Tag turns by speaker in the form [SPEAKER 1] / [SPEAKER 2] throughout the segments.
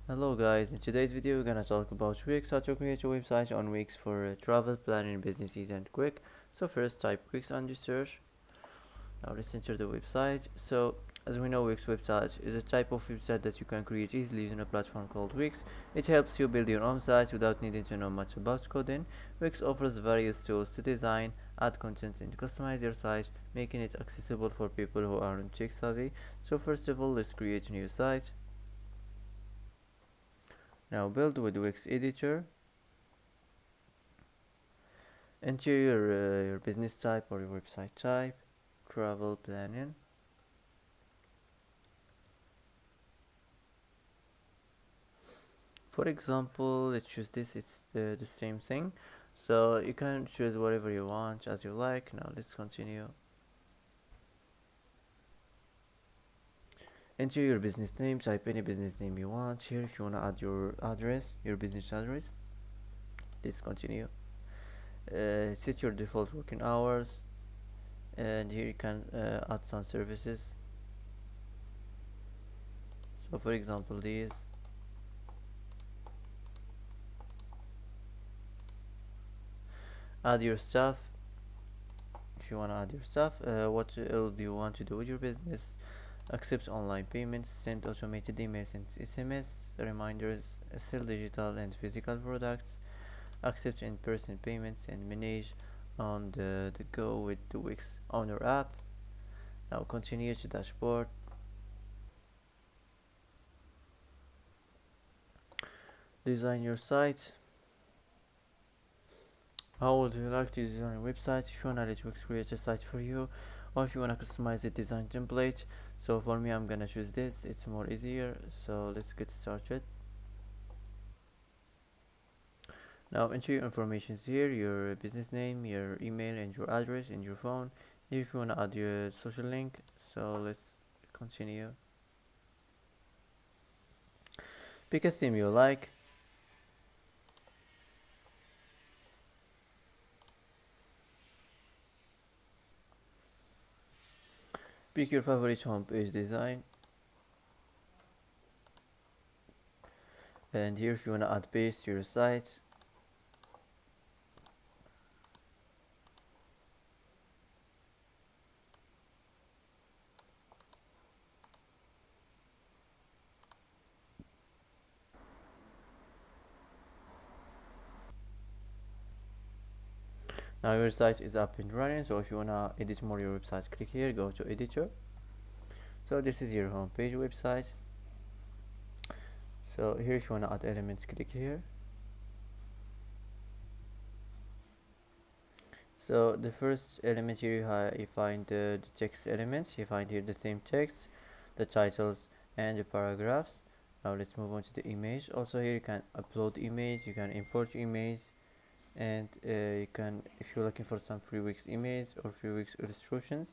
[SPEAKER 1] Hello guys, in today's video we're gonna talk about Wix, how to create a website on Wix for travel planning, business easy and quick. So first type Wix under search. Now let's enter the website. So as we know, Wix website is a type of website that you can create easily using a platform called Wix. It helps you build your own site without needing to know much about coding. Wix offers various tools to design, add content and customize your site, making it accessible for people who aren't tech savvy. So first of all, let's create a new site. Now build with Wix editor. Enter your business type or your website type, travel planning. For example, let's choose this. It's the same thing, so you can choose whatever you want as you like. Now let's continue. Enter your business name. Type any business name you want here. If you want to add your address, your business address, let's continue. Set your default working hours, and here you can add some services. So for example, these. Add your stuff. If you want to add your stuff, what else do you want to do with your business? Accepts online payments, send automated emails and SMS reminders, sell digital and physical products, accept in-person payments and manage on the go with the Wix owner app. Now continue to dashboard. Design your site. How would you like to design a website? If you wanna let Wix create a site for you, or if you wanna customize the design template. So for me, I'm gonna choose this. It's more easier. So let's get started. Now enter your information here, your business name, your email and your address and your phone. If you wanna add your social link, so let's continue. Pick a theme you like. Pick your favorite homepage design. And here if you wanna add page to your site. Now your site is up and running, so if you wanna edit more your website, click here, go to editor. So this is your homepage website. So here if you wanna add elements, click here. So the first element here, you find the text elements. You find here the same text, the titles and the paragraphs. Now let's move on to the image. Also here you can upload image, you can import image, and you can, if you're looking for some free Wix image or free Wix illustrations.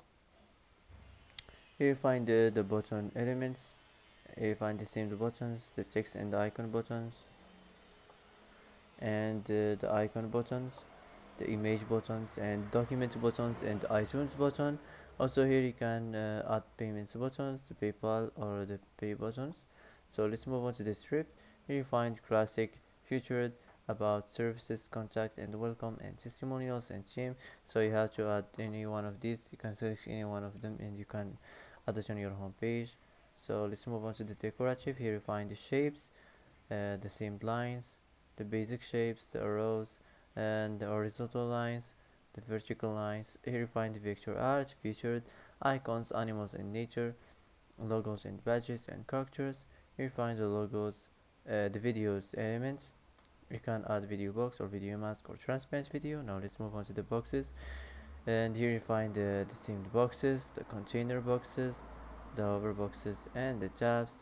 [SPEAKER 1] Here you find the button elements. Here you find the same the buttons, the text and the icon buttons, and the icon buttons, the image buttons and document buttons and iTunes button. Also here you can add payments buttons, the PayPal or the pay buttons. So let's move on to the strip. Here you find classic, featured, about, services, contact and welcome, and testimonials and theme. So you have to add any one of these. You can select any one of them and you can add it on your home page. So let's move on to the decorative. Here you find the shapes, the themed lines, the basic shapes, the arrows and the horizontal lines, the vertical lines. Here you find the vector art, featured, icons, animals and nature, logos and badges and characters. Here you find the logos, the videos elements. You can add video box or video mask or transparent video. Now let's move on to the boxes. And here you find the themed boxes, the container boxes, the hover boxes and the tabs.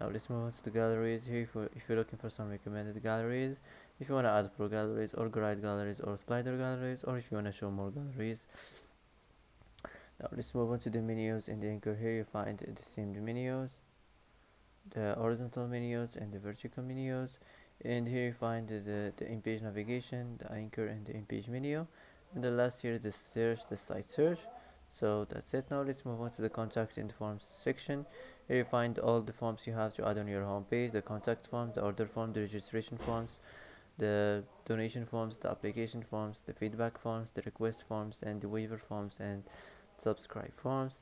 [SPEAKER 1] Now let's move on to the galleries. Here if you're looking for some recommended galleries, if you want to add pro galleries or guide galleries or slider galleries, or if you want to show more galleries. Now let's move on to the menus. In the anchor here you find the themed menus, the horizontal menus and the vertical menus, and here you find the in-page navigation, the anchor and the in-page menu, and the last here is the search, the site search. So that's it. Now let's move on to the contact and forms section. Here you find all the forms you have to add on your home page: the contact form, the order form, the registration forms, the donation forms, the application forms, the feedback forms, the request forms, and the waiver forms and subscribe forms.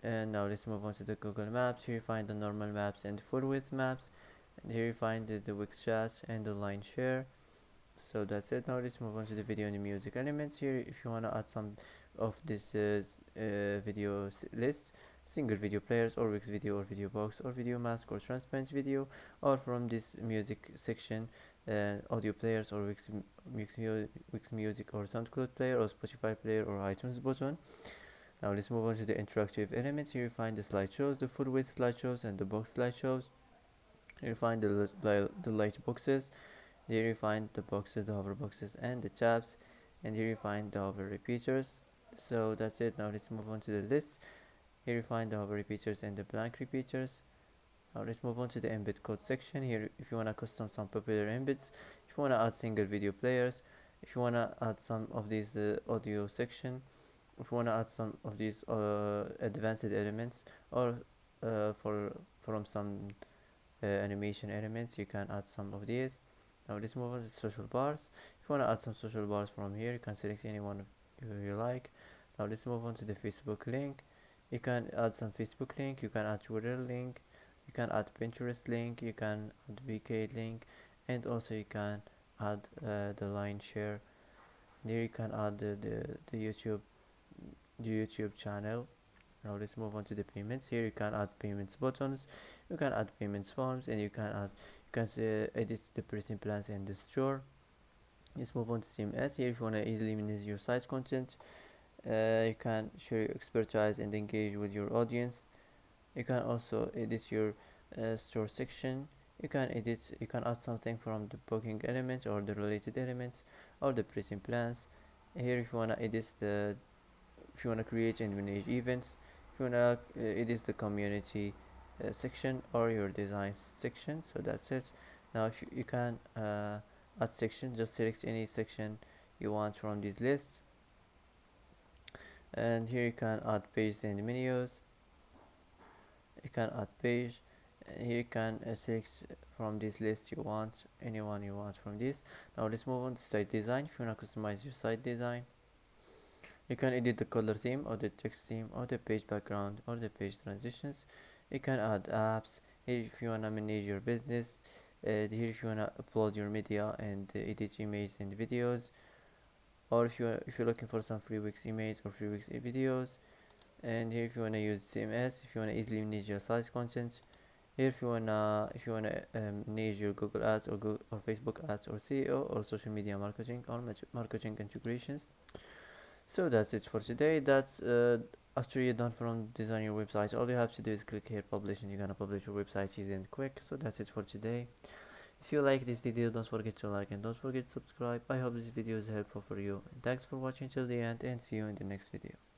[SPEAKER 1] And now let's move on to the Google Maps. Here you find the normal maps and full width maps, and here you find the Wix chat and the line share. So that's it. Now let's move on to the video and the music elements. Here, if you want to add some of this video list, single video players or Wix video or video box or video mask or transparent video, or from this music section, audio players or Wix music or SoundCloud player or Spotify player or iTunes button. Now let's move on to the interactive elements. Here you find the slideshows, the full width slideshows and the box slideshows. Here you find the light boxes. Here you find the boxes, the hover boxes and the tabs, and here you find the hover repeaters. So that's it. Now let's move on to the list. Here you find the hover repeaters and the blank repeaters. Now let's move on to the embed code section. Here, if you want to custom some popular embeds, if you want to add single video players, if you want to add some of these audio section, if you want to add some of these advanced elements, or from some animation elements, you can add some of these. Now let's move on to social bars. If you want to add some social bars from here, you can select any one you like. Now let's move on to the Facebook link. You can add some Facebook link, you can add Twitter link, you can add Pinterest link, you can add VK link, and also you can add the line share. There you can add the YouTube channel. Now let's move on to the payments. Here you can add payments buttons, you can add payments forms, and you can edit the pricing plans and the store. Let's move on to CMS. Here, if you want to easily manage your site content, you can share your expertise and engage with your audience. You can also edit your store section. You can add something from the booking elements or the related elements or the pricing plans. Here, if you want to if you want to create and manage events, if you want to edit the community section or your design section. So that's it. Now if you can add section, just select any section you want from this list, and here you can add pages and menus. You can add page, and here you can select from this list you want anyone you want from this. Now let's move on to site design. If you want to customize your site design, you can edit the color theme or the text theme or the page background or the page transitions. You can add apps. Here if you want to manage your business, here if you want to upload your media and edit images and videos, or if you're looking for some free Wix images or free Wix videos. And here if you want to use CMS, if you want to easily manage your site content. Here if you wanna manage your Google Ads or Facebook Ads or SEO or social media marketing or marketing integrations. So that's it for today. That's after you're done from designing your website, all you have to do is click here publish, and you're gonna publish your website easy and quick. So that's it for today. If you like this video, don't forget to like and don't forget to subscribe. I hope this video is helpful for you. And thanks for watching till the end, and see you in the next video.